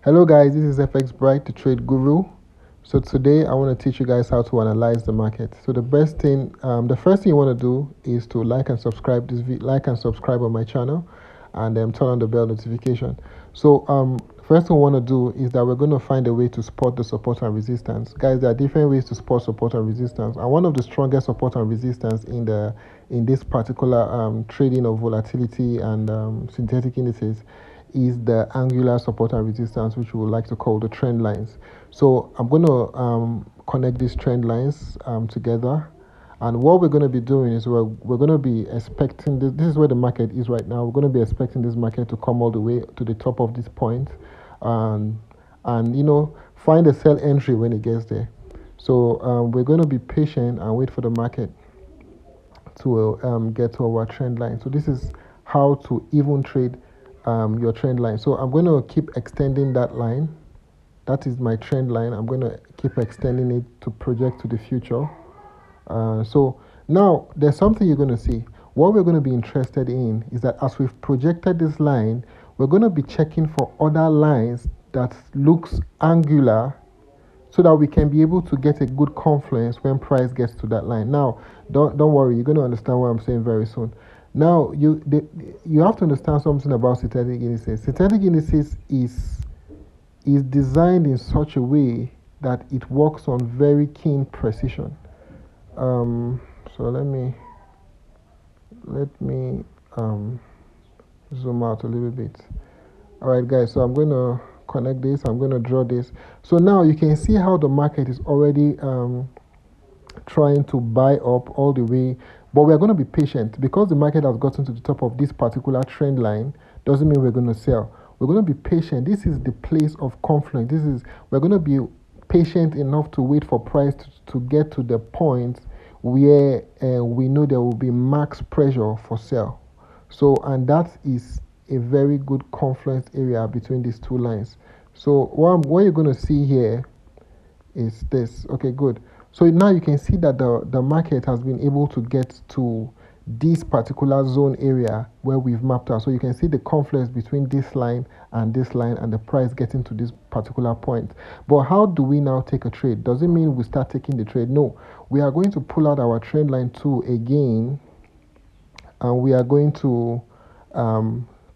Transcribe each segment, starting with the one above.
Hello guys, this is FX Bright, the trade guru. So today I want to teach you guys how to analyze the market. So the first thing you want to do is to like and subscribe on my channel, and turn on the bell notification. First thing we want to do is that we're going to find a way to spot the support and resistance. Guys, there are different ways to spot support and resistance, and one of the strongest support and resistance in this particular trading of volatility and synthetic indices is the angular support and resistance, which we would like to call the trend lines. So I'm going to connect these trend lines together. And what we're going to be doing is we're going to be expecting this is where the market is right now. We're going to be expecting this market to come all the way to the top of this point, and find a sell entry when it gets there. So we're going to be patient and wait for the market to get to our trend line. So this is how to even trade your trend line. So I'm going to keep extending that line. That is my trend line. I'm going to keep extending it to project to the future. So now there's something you're going to see. What we're going to be interested in is that as we've projected this line, we're going to be checking for other lines that looks angular, so that we can be able to get a good confluence when price gets to that line. Now, don't worry, you're going to understand what I'm saying very soon. Now, you have to understand something about synthetic indices. Synthetic indices is designed in such a way that it works on very keen precision. So let me zoom out a little bit. All right, guys. So I'm going to connect this. I'm going to draw this. So now you can see how the market is already trying to buy up all the way, but we're going to be patient because the market has gotten to the top of this particular trend line. Doesn't mean we're going to sell. We're going to be patient. This is the place of confluence. We're going to be patient enough to wait for price to get to the point where we know there will be max pressure for sell. So, and that is a very good confluence area between these two lines. So what you're going to see here is this. Okay, good. So now you can see that the market has been able to get to this particular zone area where we've mapped out. So you can see the confluence between this line and the price getting to this particular point. But how do we now take a trade? Does it mean we start taking the trade? No. We are going to pull out our trend line tool again, and we are going to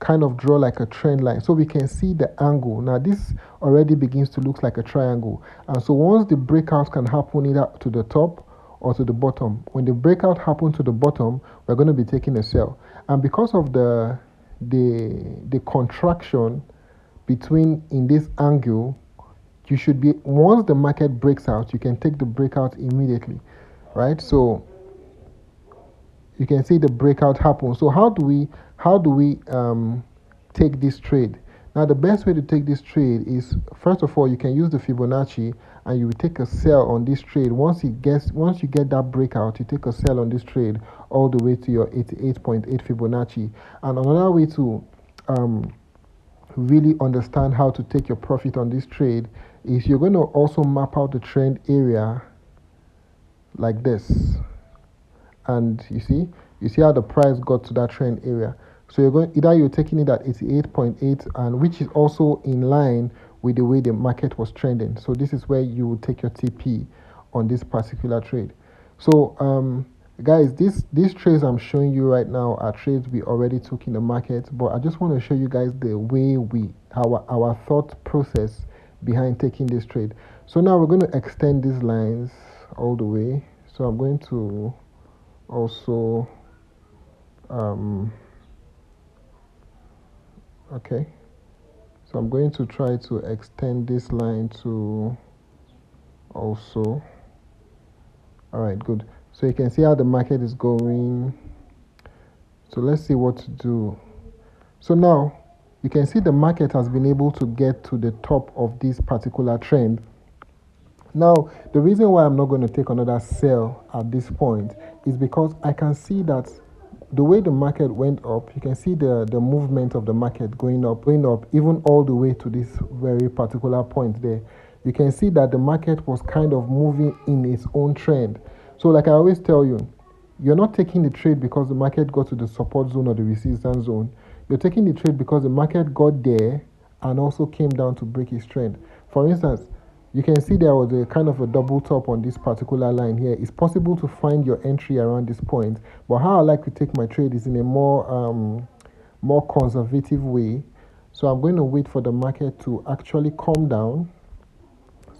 kind of draw like a trend line so we can see the angle. Now this already begins to look like a triangle, and so once the breakout can happen either to the top or to the bottom. When the breakout happens to the bottom, we're going to be taking a sell, and because of the contraction between in this angle, you should be, once the market breaks out, you can take the breakout immediately, right? So you can see the breakout happen. So how do we take this trade? Now the best way to take this trade is, first of all, you can use the Fibonacci and you will take a sell on this trade. Once you get that breakout, you take a sell on this trade all the way to your 88.8 Fibonacci. And another way to really understand how to take your profit on this trade is you're going to also map out the trend area like this. And you see how the price got to that trend area. So you're taking it at 88.8, and which is also in line with the way the market was trending. So this is where you will take your TP on this particular trade. So guys, these trades I'm showing you right now are trades we already took in the market, but I just want to show you guys the way our thought process behind taking this trade. So now we're going to extend these lines all the way. So I'm going to also okay, so I'm going to try to extend this line to also. All right, good. So you can see how the market is going. So let's see what to do. So now you can see the market has been able to get to the top of this particular trend. Now, the reason why I'm not going to take another sell at this point is because I can see that the way the market went up, you can see the movement of the market going up, even all the way to this very particular point there. You can see that the market was kind of moving in its own trend. So like I always tell you, you're not taking the trade because the market got to the support zone or the resistance zone. You're taking the trade because the market got there and also came down to break his trend. For instance, you can see there was a kind of a double top on this particular line here. It's possible to find your entry around this point, but how I like to take my trade is in a more conservative way. So I'm going to wait for the market to actually come down.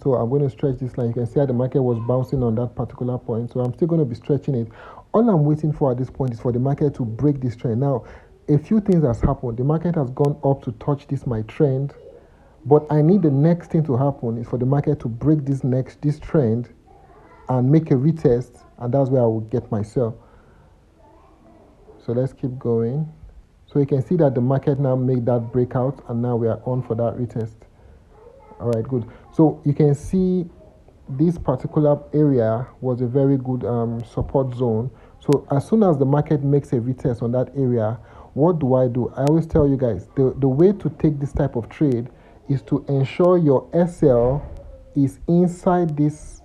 So I'm going to stretch this line. You can see how the market was bouncing on that particular point. So I'm still going to be stretching it. All I'm waiting for at this point is for the market to break this trend. Now, a few things has happened. The market has gone up to touch this my trend, but I need the next thing to happen is for the market to break this trend and make a retest, and that's where I will get my sell. So let's keep going. So you can see that the market now made that breakout, and now we are on for that retest. All right, good. So you can see this particular area was a very good support zone. So as soon as the market makes a retest on that area, what do? I always tell you guys, the way to take this type of trade is to ensure your SL is inside this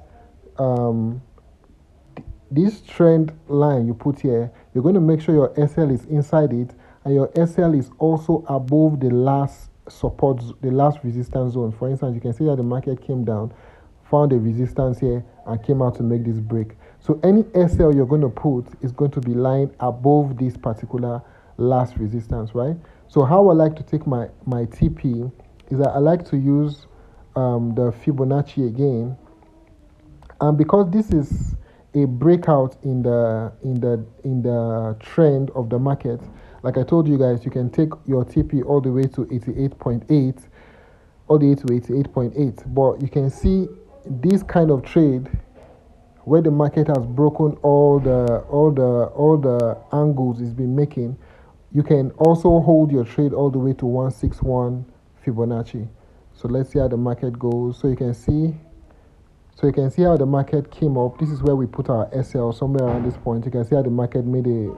trend line you put here. You're going to make sure your SL is inside it, and your SL is also above the last the last resistance zone. For instance, you can see that the market came down, found a resistance here, and came out to make this break. So any SL you're going to put is going to be lying above this particular last resistance, right? So how I like to take my TP is that I like to use the Fibonacci again, and because this is a breakout in the trend of the market, like I told you guys, you can take your TP all the way to 88.8, all the way to 88.8. But you can see this kind of trade where the market has broken all the angles it's been making. You can also hold your trade all the way to 161 Fibonacci. So let's see how the market goes. So you can see how the market came up. This is where we put our SL somewhere around this point. You can see how the market made a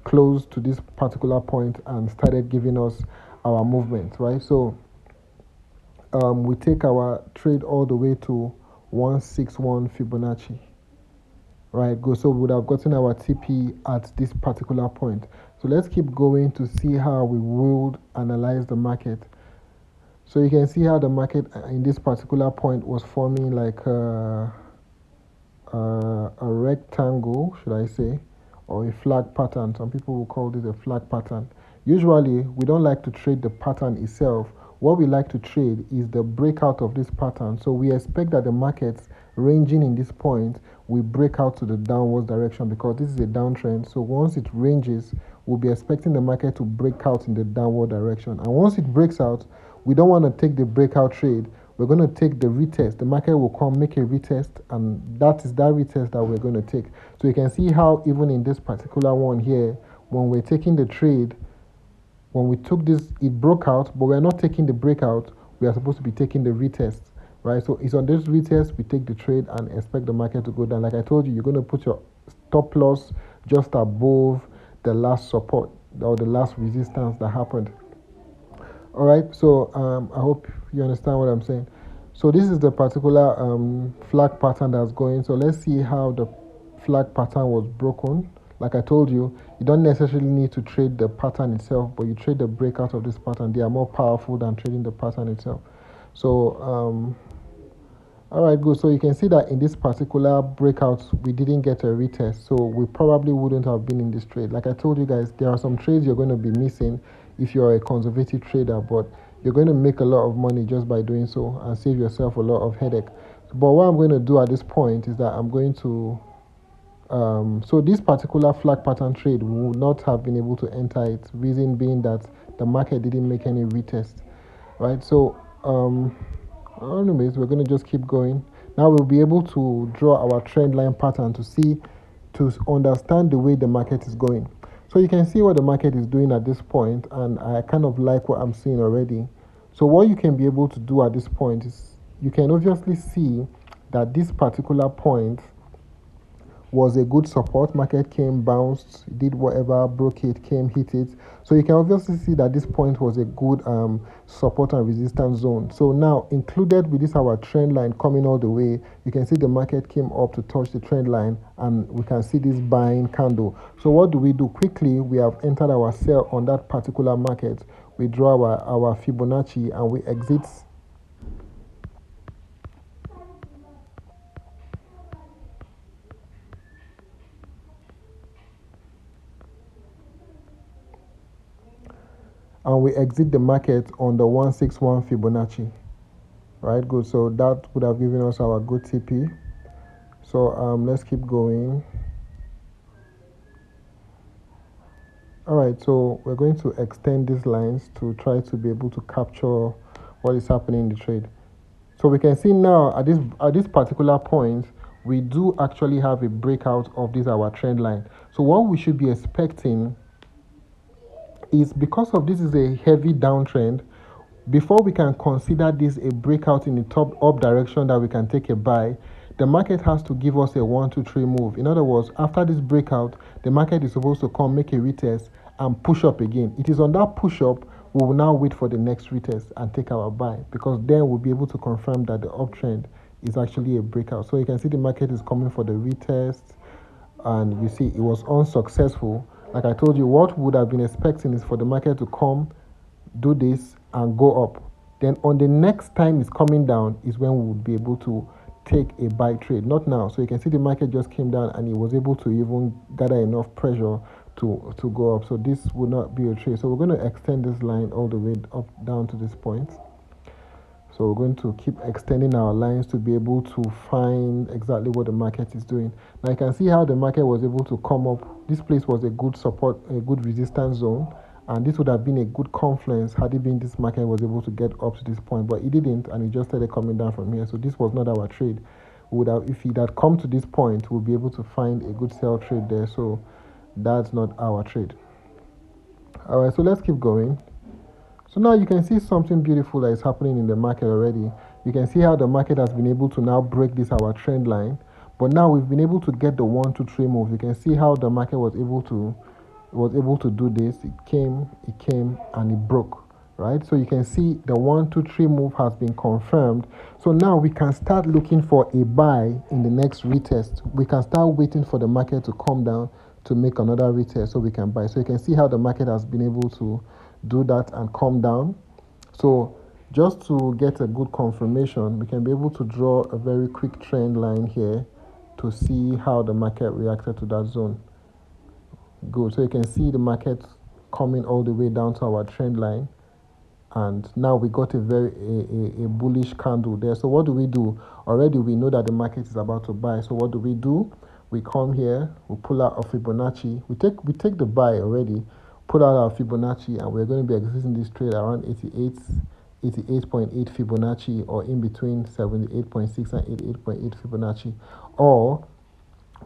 close to this particular point and started giving us our movement, right? So we take our trade all the way to 161 Fibonacci, right? Good. So we would have gotten our TP at this particular point. So let's keep going to see how we would analyze the market. So you can see how the market in this particular point was forming like a rectangle, should I say, or a flag pattern. Some people will call this a flag pattern. Usually, we don't like to trade the pattern itself. What we like to trade is the breakout of this pattern. So we expect that the markets ranging in this point will break out to the downwards direction because this is a downtrend. So once it ranges, we'll be expecting the market to break out in the downward direction. And once it breaks out, we don't want to take the breakout trade. We're going to take the retest. The market will come make a retest, and that is that retest that we're going to take. So you can see how even in this particular one here, when we're taking the trade, when we took this, it broke out, but we're not taking the breakout. We are supposed to be taking the retest, right? So it's on this retest, we take the trade and expect the market to go down. Like I told you, you're going to put your stop loss just above the last support or the last resistance that happened. All right, so I hope you understand what I'm saying. So this is the particular flag pattern that's going. So let's see how the flag pattern was broken. Like I told you, you don't necessarily need to trade the pattern itself, but you trade the breakout of this pattern. They are more powerful than trading the pattern itself. So all right, good. So you can see that in this particular breakout, we didn't get a retest. So we probably wouldn't have been in this trade. Like I told you guys, there are some trades you're going to be missing if you're a conservative trader, but you're going to make a lot of money just by doing so and save yourself a lot of headache. But what I'm going to do at this point is that I'm going to so this particular flag pattern trade would not have been able to enter it, reason being that the market didn't make any retest, right? So anyways, we're going to just keep going. Now we'll be able to draw our trend line pattern to understand the way the market is going. So you can see what the market is doing at this point, and I kind of like what I'm seeing already. So what you can be able to do at this point is you can obviously see that this particular point was a good support. Market came, bounced, did whatever, broke it, came, hit it. So you can obviously see that this point was a good support and resistance zone. So now included with this our trend line coming all the way, you can see the market came up to touch the trend line, and we can see this buying candle. So what do? Quickly, we have entered our sell on that particular market. we draw our Fibonacci and we exit. And we exit the market on the 161 Fibonacci. Right, good. So that would have given us our good TP. So let's keep going. All right, so we're going to extend these lines to try to be able to capture what is happening in the trade. So we can see now at this particular point, we do actually have a breakout of this our trend line. So what we should be expecting is, because of this is a heavy downtrend, before we can consider this a breakout in the top up direction that we can take a buy, the market has to give us a 1 2 3 move. In other words, after this breakout, the market is supposed to come make a retest and push up again. It is on that push up we will now wait for the next retest and take our buy, because then we'll be able to confirm that the uptrend is actually a breakout. So you can see the market is coming for the retest, and you see it was unsuccessful. Like I told you, what we would have been expecting is for the market to come, do this, and go up. Then on the next time it's coming down is when we would be able to take a buy trade, not now. So you can see the market just came down and it was able to even gather enough pressure to go up. So this would not be a trade. So we're going to extend this line all the way up down to this point. So we're going to keep extending our lines to be able to find exactly what the market is doing. Now you can see how the market was able to come up. This place was a good support, a good resistance zone, and this would have been a good confluence had it been this market was able to get up to this point, but it didn't, and it just started coming down from here. So this was not our trade. We would have, if it had come to this point, we'll be able to find a good sell trade there. So that's not our trade. All right, so let's keep going. So now you can see something beautiful that is happening in the market already. You can see how the market has been able to now break this our trend line, but now we've been able to get the 1 2 3 move. You can see how the market was able to do this. It came, and it broke. Right, so you can see the 1 2 3 move has been confirmed. So now we can start looking for a buy in the next retest. We can start waiting for the market to come down to make another retest so we can buy. So you can see how the market has been able to do that and come down. So just to get a good confirmation, we can be able to draw a very quick trend line here to see how the market reacted to that zone. Good. So you can see the market coming all the way down to our trend line, and now we got a very a bullish candle there. So what do? Already we know that the market is about to buy. So what do? We come here, we pull out our Fibonacci. We take the buy already, pull out our Fibonacci, and we're going to be exiting this trade around 88.8 Fibonacci, or in between 78.6 and 88.8 Fibonacci, or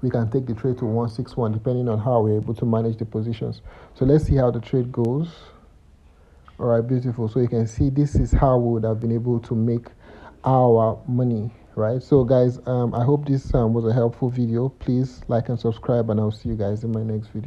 we can take the trade to 161 depending on how we're able to manage the positions. So let's see how the trade goes. All right, beautiful. So you can see this is how we would have been able to make our money, right? So guys, I hope this was a helpful video. Please like and subscribe, and I'll see you guys in my next video.